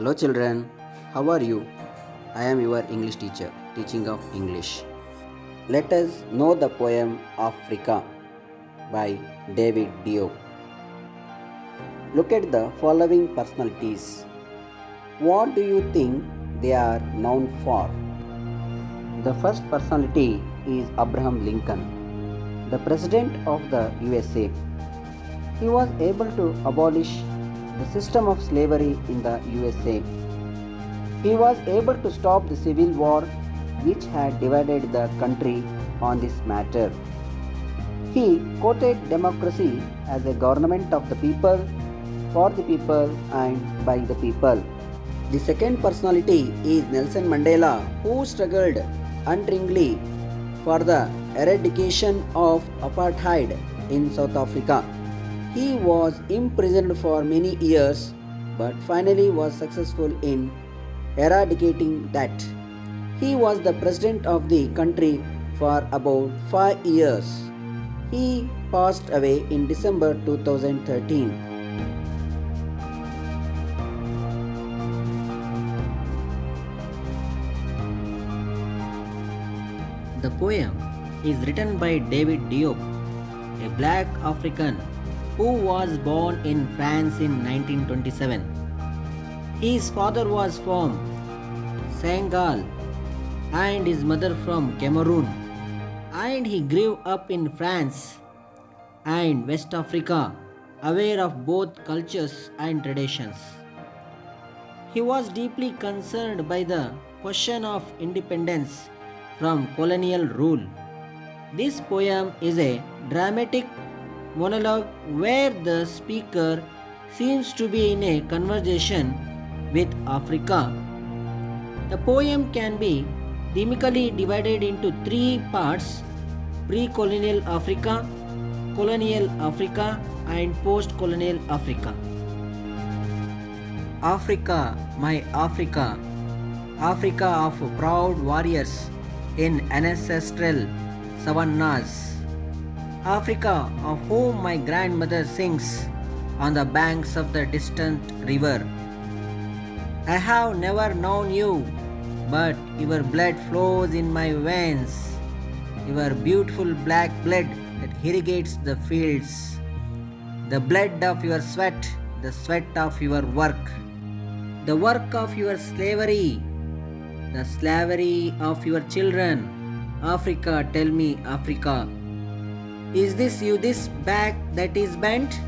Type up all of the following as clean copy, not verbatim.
Hello children, how are you? I am your English teacher, teaching of English. Let us know the poem Africa by David Diop. Look at the following personalities. What do you think they are known for? The first personality is Abraham Lincoln, the President of the USA. He was able to abolish the system of slavery in the USA. He was able to stop the civil war which had divided the country on this matter. He quoted democracy as a government of the people, for the people and by the people. The second personality is Nelson Mandela, who struggled untiringly for the eradication of apartheid in South Africa. He was imprisoned for many years but finally was successful in eradicating that. He was the president of the country for about 5 years. He passed away in December 2013. The poem is written by David Diop, a black African who was born in France in 1927. His father was from Senegal and his mother from Cameroon, and he grew up in France and West Africa, aware of both cultures and traditions. He was deeply concerned by the question of independence from colonial rule. This poem is a dramatic monologue where the speaker seems to be in a conversation with Africa. The poem can be themically divided into three parts: pre-colonial Africa, colonial Africa, and post-colonial Africa. Africa, my Africa, Africa of proud warriors in ancestral savannas, Africa of whom my grandmother sings on the banks of the distant river. I have never known you, but your blood flows in my veins, your beautiful black blood that irrigates the fields, the blood of your sweat, the sweat of your work, the work of your slavery, the slavery of your children. Africa, tell me, Africa, is this you, this back that is bent?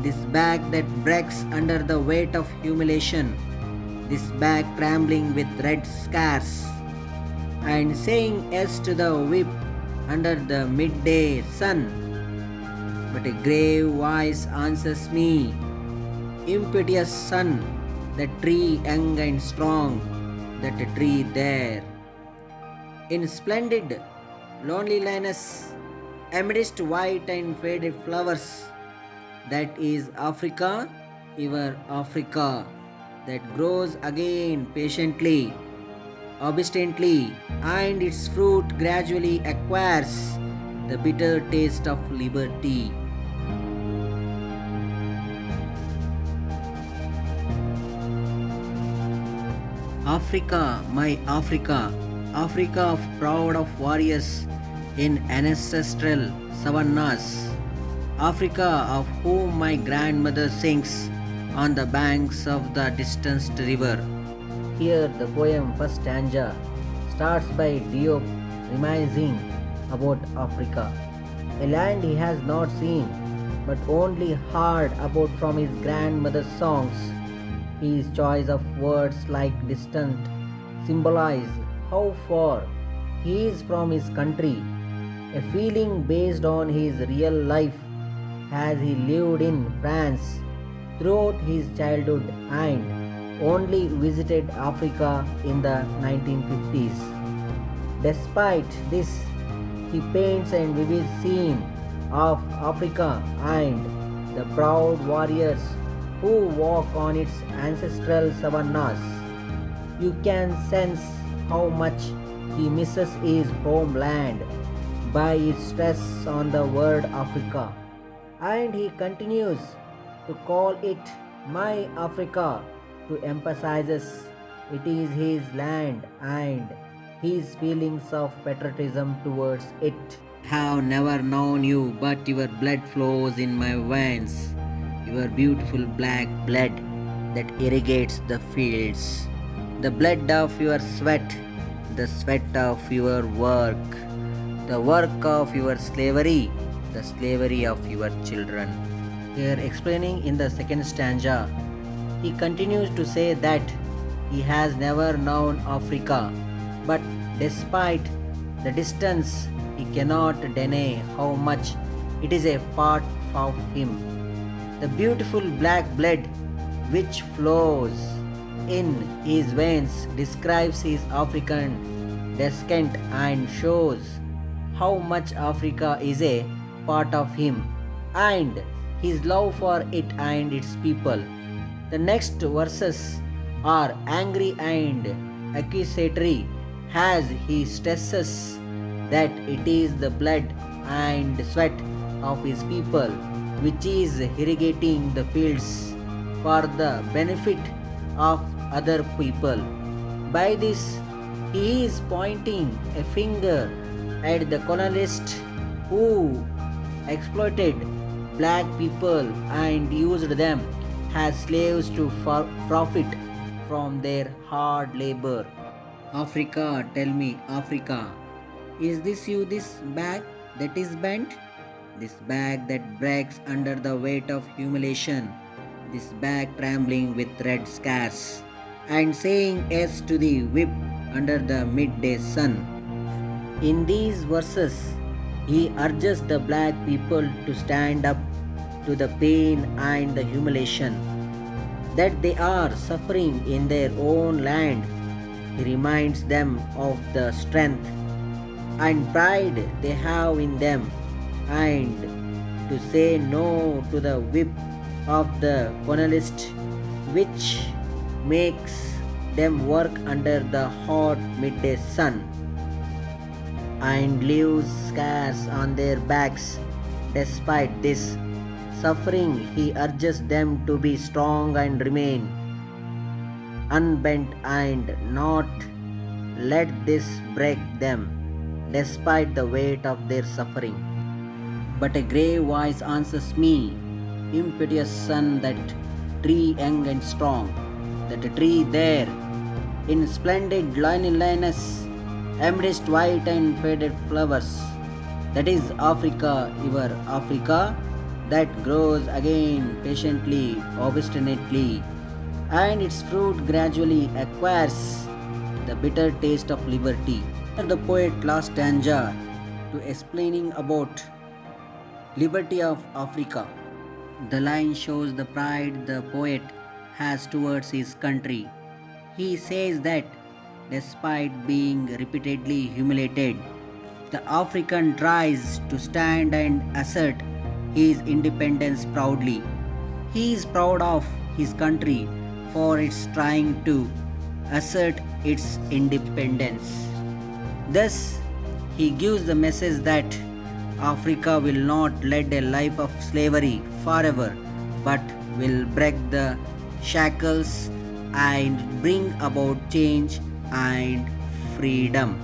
This back that breaks under the weight of humiliation, this back trembling with red scars, and saying yes to the whip under the midday sun. But a grave voice answers me, impetuous son, that tree young and strong, that tree there. In splendid loneliness, amidst white and faded flowers, that is Africa, your Africa, that grows again patiently, obstinately, and its fruit gradually acquires the bitter taste of liberty. Africa, my Africa, Africa of proud of warriors in ancestral savannas, Africa of whom my grandmother sings on the banks of the distant river. Here the poem first stanza starts by Diop reminiscing about Africa, a land he has not seen but only heard about from his grandmother's songs. His choice of words like distant symbolize how far he is from his country, a feeling based on his real life as he lived in France throughout his childhood and only visited Africa in the 1950s. Despite this, he paints a vivid scene of Africa and the proud warriors who walk on its ancestral savannas. You can sense how much he misses his homeland by his stress on the word Africa. And he continues to call it my Africa to emphasize it is his land and his feelings of patriotism towards it. Have never known you, but your blood flows in my veins, your beautiful black blood that irrigates the fields, the blood of your sweat, the sweat of your work, the work of your slavery, the slavery of your children. Here, explaining in the second stanza, he continues to say that he has never known Africa, but despite the distance, he cannot deny how much it is a part of him. The beautiful black blood which flows in his veins describes his African descent and shows how much Africa is a part of him and his love for it and its people. The next verses are angry and accusatory as he stresses that it is the blood and sweat of his people which is irrigating the fields for the benefit of other people. By this, he is pointing a finger at the colonialists who exploited black people and used them as slaves to profit from their hard labor. Africa, tell me, Africa, is this you, this bag that is bent? This bag that breaks under the weight of humiliation, this bag trembling with red scars, and saying yes to the whip under the midday sun. In these verses, he urges the black people to stand up to the pain and the humiliation that they are suffering in their own land. He reminds them of the strength and pride they have in them and to say no to the whip of the colonialist which makes them work under the hot midday sun and leaves scars on their backs. Despite this suffering, he urges them to be strong and remain unbent and not let this break them despite the weight of their suffering. But a grey voice answers me, impetuous son, that tree young and strong, that tree there in splendid loneliness amidst white and faded flowers, that is Africa, your Africa, that grows again patiently, obstinately, and its fruit gradually acquires the bitter taste of liberty. The poet last stanza to explaining about liberty of Africa. The line shows the pride the poet has towards his country. He says that despite being repeatedly humiliated, the African tries to stand and assert his independence proudly. He is proud of his country for its trying to assert its independence. Thus, he gives the message that Africa will not lead a life of slavery forever, but will break the shackles and bring about change and freedom.